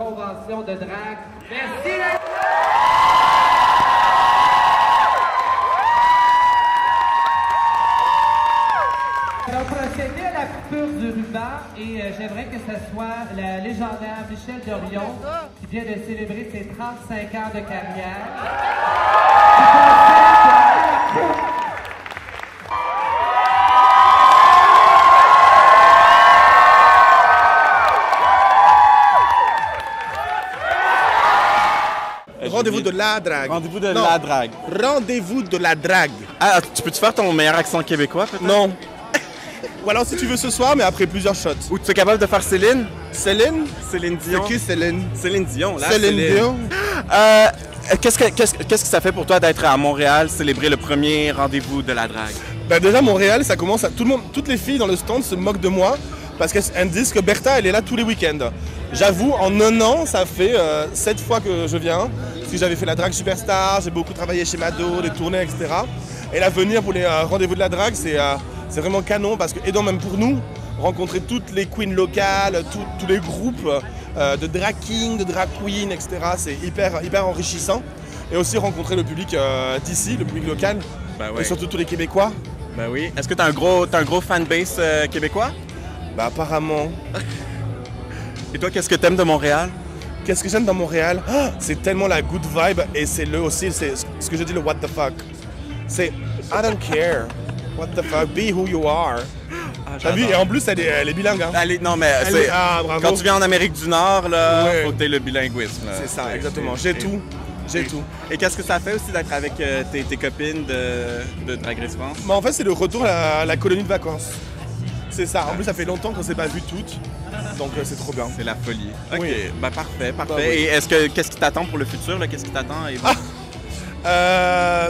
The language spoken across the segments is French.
convention de drague. Merci! On va procéder à la coupure du ruban et j'aimerais que ce soit la légendaire Michèle Dorion qui vient de célébrer ses 35 ans de carrière. Rendez-vous de la drague. Rendez-vous de la drague. Rendez-vous de la drague. Ah, tu peux-tu faire ton meilleur accent québécois, peut-être? Non. Ou alors si tu veux ce soir, mais après plusieurs shots. Ou tu es capable de faire Céline? Céline? Céline Dion. C'est qui Céline? Céline Dion, là. Céline Dion. Qu'est-ce que ça fait pour toi d'être à Montréal, célébrer le premier rendez-vous de la drague? Ben déjà, Montréal, ça commence à... toutes les filles dans le stand se moquent de moi parce qu'elles me disent que Bertha, elle est là tous les week-ends. J'avoue, en 1 an, ça fait 7 fois que je viens. Parce que j'avais fait la drague superstar, j'ai beaucoup travaillé chez Mado, des tournées, etc. Et là, venir pour les rendez-vous de la drague, c'est vraiment canon parce que, aidant même pour nous, rencontrer toutes les queens locales, tous les groupes de drag king, de drag queen, etc. C'est hyper enrichissant. Et aussi rencontrer le public d'ici, le public local, et surtout tous les Québécois. Ben oui. Est-ce que t'as un gros fanbase québécois? Bah apparemment. Et toi, qu'est-ce que t'aimes de Montréal? Qu'est-ce que j'aime dans Montréal? C'est tellement la good vibe et c'est c'est ce que je dis le what the fuck. C'est I don't care. What the fuck, be who you are. T'as vu? Et en plus, elle est bilingue. Hein? Non, mais bravo. Quand tu viens en Amérique du Nord, là, ouais. faut que t'aies le bilinguisme. C'est ça, exactement. J'ai tout. J'ai tout. Et qu'est-ce que ça fait aussi d'être avec tes copines de Drag Race France? Mais en fait, c'est le retour à la colonie de vacances. C'est ça. En plus, ça fait longtemps qu'on s'est pas vu toutes. Donc, c'est trop bien. C'est la folie. OK, oui. Ben, parfait. Bah, oui. Et qu'est-ce qui t'attend pour le futur? Qu'est-ce qui t'attend?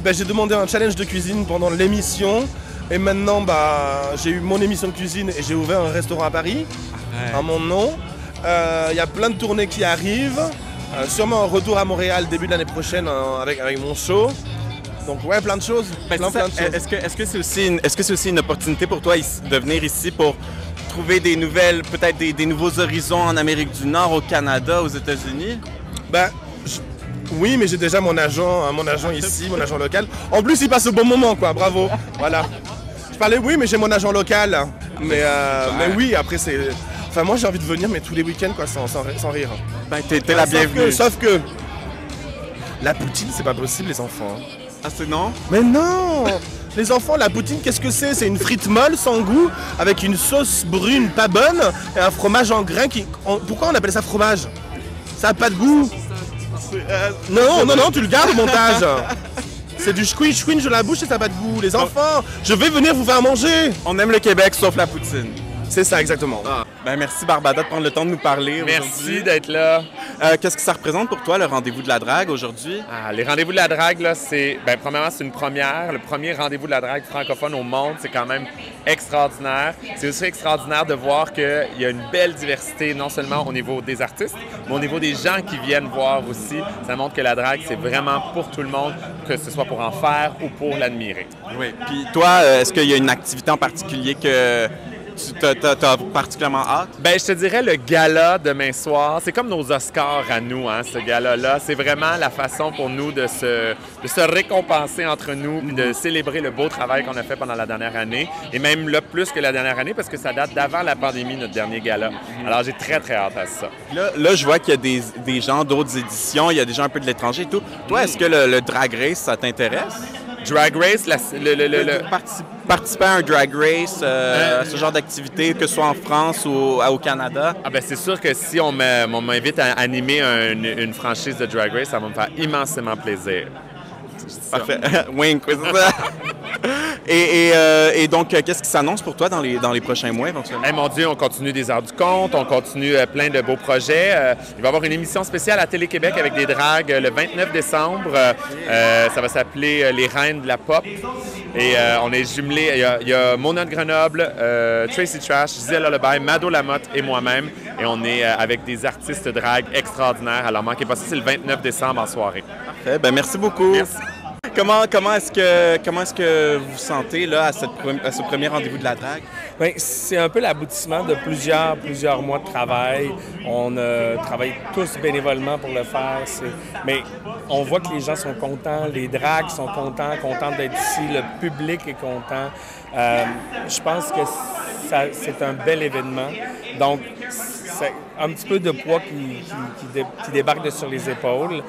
J'ai demandé un challenge de cuisine pendant l'émission. Et maintenant, j'ai eu mon émission de cuisine et j'ai ouvert un restaurant à Paris, à mon nom. Il y a plein de tournées qui arrivent. Sûrement un retour à Montréal début de l'année prochaine avec mon show. Donc ouais, plein de choses. Plein de choses. Est-ce que c'est aussi une opportunité pour toi de venir ici pour trouver des nouvelles, peut-être des nouveaux horizons en Amérique du Nord, au Canada, aux États-Unis? Oui, mais j'ai déjà mon agent ici, mon agent local. En plus, il passe au bon moment, quoi. Bravo. Voilà. Je parlais oui, mais j'ai mon agent local. Mais oui, après c'est. Enfin, moi j'ai envie de venir, mais tous les week-ends, quoi, sans rire. Ben, t'es la bienvenue. Sauf que la poutine, c'est pas possible, les enfants. Ah, c'est non? Mais non! Les enfants, la poutine, qu'est-ce que c'est? C'est une frite molle sans goût, avec une sauce brune pas bonne et un fromage en grains qui. Pourquoi on appelle ça fromage? Ça a pas de goût. Non, tu le gardes au montage. C'est du squish de la bouche et ça n'a pas de goût. Les enfants, je vais venir vous faire manger. On aime le Québec sauf la poutine. C'est ça, exactement. Ben merci Barbada de prendre le temps de nous parler. Merci d'être là. Qu'est-ce que ça représente pour toi, le rendez-vous de la drague aujourd'hui? Les rendez-vous de la drague, là, premièrement, c'est une première. Le premier rendez-vous de la drague francophone au monde, c'est quand même extraordinaire. C'est aussi extraordinaire de voir qu'il y a une belle diversité, non seulement au niveau des artistes, mais au niveau des gens qui viennent voir aussi. Ça montre que la drague, c'est vraiment pour tout le monde, que ce soit pour en faire ou pour l'admirer. Oui. Puis toi, est-ce qu'il y a une activité en particulier que t'as particulièrement hâte? Ben, je te dirais le gala demain soir. C'est comme nos Oscars à nous, hein, ce gala-là. C'est vraiment la façon pour nous de se récompenser entre nous puis de célébrer le beau travail qu'on a fait pendant la dernière année. Et même là, plus que la dernière année, parce que ça date d'avant la pandémie, notre dernier gala. Alors, j'ai très, très hâte à ça. Là je vois qu'il y a des gens d'autres éditions, il y a des gens un peu de l'étranger et tout. Toi, est-ce que le Drag Race, ça t'intéresse? Drag Race, participer à un Drag Race, ce genre d'activité, que ce soit en France ou au Canada? C'est sûr que si on m'invite à animer une franchise de Drag Race, ça va me faire immensément plaisir. Parfait. Wink, c'est ça. Et donc, qu'est-ce qui s'annonce pour toi dans les prochains mois éventuellement? Mon Dieu, on continue des Heures du Conte, on continue plein de beaux projets. Il va y avoir une émission spéciale à Télé-Québec avec des dragues le 29 décembre. Ça va s'appeler Les Reines de la Pop. Et on est jumelés. Il y a Mona de Grenoble, Tracy Trash, Gisèle Lullaby, Mado Lamotte et moi-même. Et on est avec des artistes drague extraordinaires. Alors, manquez pas ça, c'est le 29 décembre en soirée. Parfait. Ben, merci beaucoup. Merci. Comment est-ce que vous vous sentez là, à ce premier rendez-vous de la drague? Bien, c'est un peu l'aboutissement de plusieurs mois de travail. On travaille tous bénévolement pour le faire. Mais on voit que les gens sont contents, les dragues sont contents d'être ici, le public est content. Je pense que c'est un bel événement. Donc, c'est un petit peu de poids qui débarque de sur les épaules.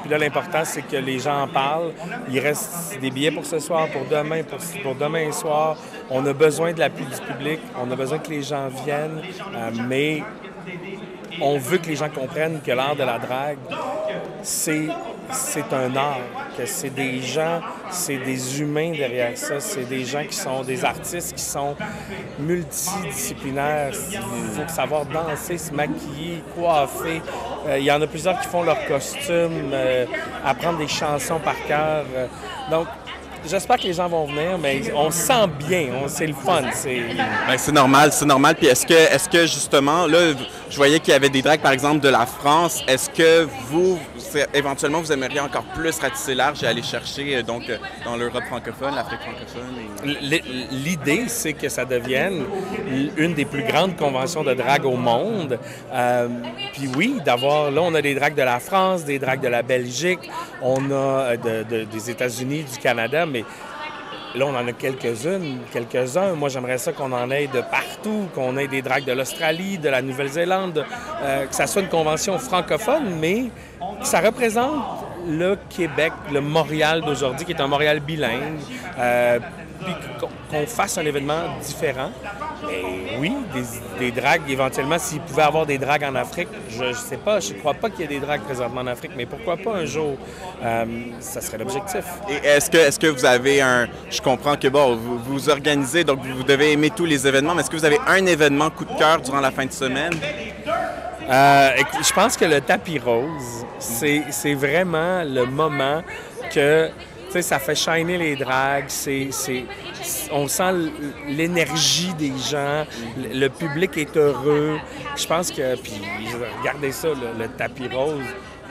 Puis là, l'important, c'est que les gens en parlent. Il reste des billets pour ce soir, pour demain soir. On a besoin de l'appui du public. On a besoin que les gens viennent. Mais on veut que les gens comprennent que l'art de la drague, c'est un art, que c'est des gens, c'est des humains derrière ça, c'est des gens qui sont des artistes qui sont multidisciplinaires. Il faut savoir danser, se maquiller, coiffer. Il y en a plusieurs qui font leur costume, apprendre des chansons par cœur. Donc, j'espère que les gens vont venir, mais on se sent bien, c'est le fun. C'est normal. Puis est-ce que justement, là, je voyais qu'il y avait des dragues, par exemple, de la France. Est-ce que éventuellement, vous aimeriez encore plus ratisser large et aller chercher donc dans l'Europe francophone, l'Afrique francophone? L'idée, c'est que ça devienne une des plus grandes conventions de drague au monde. Puis oui, là, on a des dragues de la France, des dragues de la Belgique, on a des États-Unis, du Canada, mais là, on en a quelques-uns. Moi, j'aimerais ça qu'on en ait de partout, qu'on ait des dragues de l'Australie, de la Nouvelle-Zélande, que ça soit une convention francophone, mais que ça représente le Québec, le Montréal d'aujourd'hui, qui est un Montréal bilingue, puis qu'on fasse un événement différent. Et oui, des dragues, éventuellement, s'il pouvait y avoir des dragues en Afrique, je sais pas, je ne crois pas qu'il y ait des dragues présentement en Afrique, mais pourquoi pas un jour? Ça serait l'objectif. Et est-ce que vous avez je comprends que, bon, vous organisez, donc vous devez aimer tous les événements, mais est-ce que vous avez un événement coup de cœur durant la fin de semaine? Je pense que le tapis rose, c'est vraiment le moment que... Tu sais, ça fait shiner les dragues, on sent l'énergie des gens, le public est heureux. Je pense que, puis regardez ça, le tapis rose.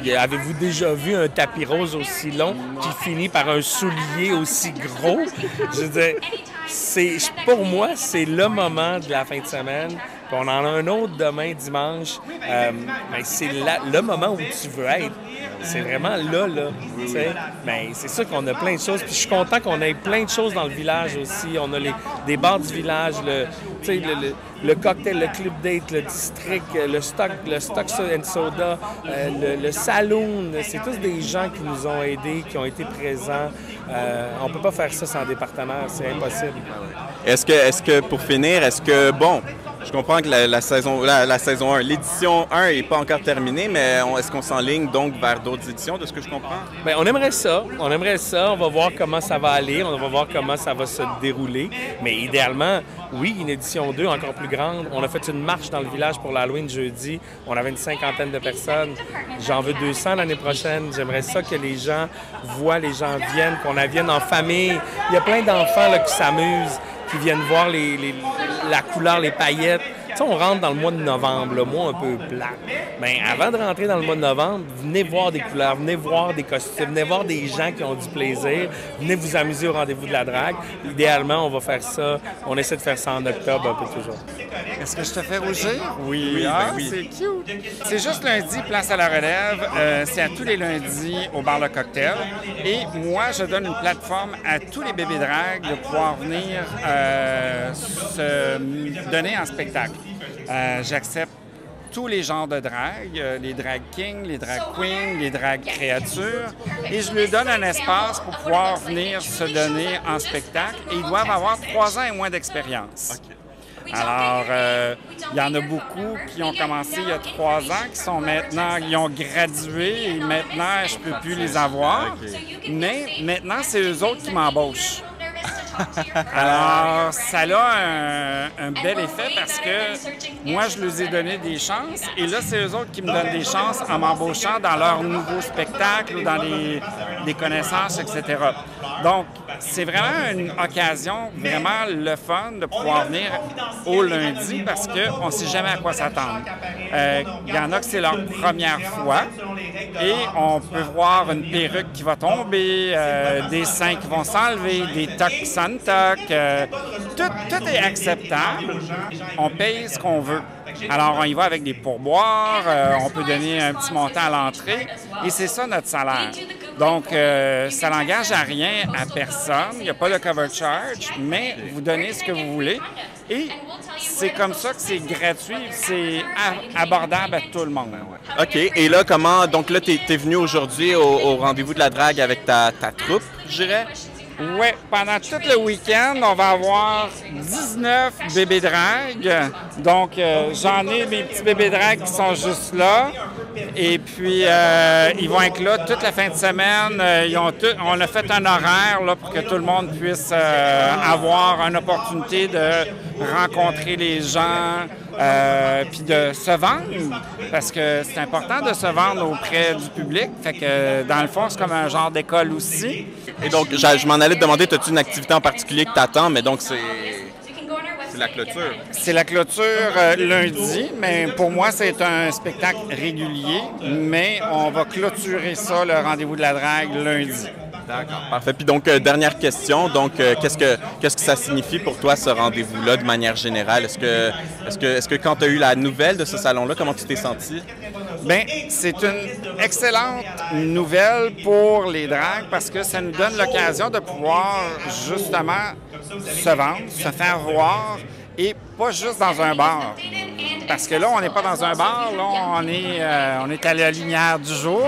Avez-vous déjà vu un tapis rose aussi long qui finit par un soulier aussi gros? Je veux dire, pour moi, c'est le moment de la fin de semaine. Puis on en a un autre demain, dimanche. Mais c'est le moment où tu veux être. C'est vraiment là. Mais c'est sûr qu'on a plein de choses. Puis je suis content qu'on ait plein de choses dans le village aussi. On a des bars du village, le cocktail, le club date, le district, le stock and soda, le saloon. C'est tous des gens qui nous ont aidés, qui ont été présents. On peut pas faire ça sans des partenaires, c'est impossible. Est-ce que pour finir, bon, je comprends que la saison 1, l'édition 1 n'est pas encore terminée, mais est-ce qu'on s'enligne donc vers d'autres éditions, de ce que je comprends? Bien, on aimerait ça. On va voir comment ça va aller, on va voir comment ça va se dérouler. Mais idéalement, oui, une édition 2 encore plus grande. On a fait une marche dans le village pour l'Halloween jeudi. On avait une 50aine de personnes. J'en veux 200 l'année prochaine. J'aimerais ça que les gens voient, les gens viennent, qu'on vienne en famille. Il y a plein d'enfants là, qui s'amusent, qui viennent voir la couleur, les paillettes. Tu sais, on rentre dans le mois de novembre, le mois un peu plat. Mais avant de rentrer dans le mois de novembre, venez voir des couleurs, venez voir des costumes, venez voir des gens qui ont du plaisir, venez vous amuser au rendez-vous de la drague. Idéalement, on va faire ça, on essaie de faire ça en octobre un peu toujours. Est-ce que je te fais rougir? Oui. C'est cute. C'est juste lundi, place à la relève. C'est à tous les lundis au bar Le Cocktail. Et moi, je donne une plateforme à tous les bébés dragues de pouvoir venir se donner en spectacle. J'accepte tous les genres de drague, les drag kings, les drag queens, les drag créatures, et je leur donne un espace pour pouvoir venir se donner en spectacle, et ils doivent avoir 3 ans et moins d'expérience. Okay. Alors, il y en a beaucoup qui ont commencé il y a 3 ans, qui sont maintenant, ils ont gradué, et maintenant, je ne peux plus les avoir, mais maintenant, c'est eux autres qui m'embauchent. Alors, ça a un bel effet parce que moi, je leur ai donné des chances et là, c'est eux autres qui me donnent des chances en m'embauchant dans leurs nouveaux spectacles ou dans des connaissances, etc. Donc, c'est vraiment une occasion, vraiment le fun de pouvoir venir au lundi parce qu'on ne sait jamais à quoi s'attendre. Il y en a que c'est leur première fois Et on peut voir une perruque qui va tomber, des seins qui vont s'enlever, des tocs sans toc. Tout est acceptable. On paye ce qu'on veut. Alors, on y va avec des pourboires, on peut donner un petit montant à l'entrée, et c'est ça notre salaire. Donc, ça n'engage à rien à personne, il n'y a pas de cover charge, mais vous donnez ce que vous voulez, et c'est comme ça que c'est gratuit, c'est abordable à tout le monde. OK, et là, comment... Donc là, tu es venu aujourd'hui au rendez-vous de la drague avec ta troupe, je dirais? Oui, pendant tout le week-end, on va avoir 19 bébés dragues. Donc, j'en ai mes petits bébés dragues qui sont juste là. Et puis, ils vont être là toute la fin de semaine. On a fait un horaire là, pour que tout le monde puisse avoir une opportunité de rencontrer les gens, puis de se vendre, parce que c'est important de se vendre auprès du public. Fait que, dans le fond, c'est comme un genre d'école aussi. Et donc, je m'en allais te demander, as-tu une activité en particulier que tu attends, mais donc c'est la clôture. C'est la clôture lundi, mais pour moi, c'est un spectacle régulier, mais on va clôturer ça, le rendez-vous de la drague, lundi. D'accord, parfait. Puis donc, dernière question, donc qu'est-ce que ça signifie pour toi, ce rendez-vous-là, de manière générale? Est-ce que quand tu as eu la nouvelle de ce salon-là, comment tu t'es senti? Bien, c'est une excellente nouvelle pour les dragues parce que ça nous donne l'occasion de pouvoir justement se vendre, se faire voir et pas juste dans un bar. Parce que là, on n'est pas dans un bar, là, on est à la lumière du jour,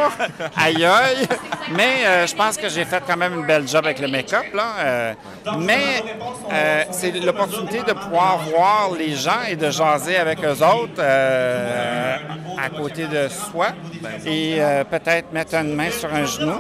aïe aïe. Mais je pense que j'ai fait quand même une belle job avec le make-up, là. Mais c'est l'opportunité de pouvoir voir les gens et de jaser avec eux autres à côté de soi et peut-être mettre une main sur un genou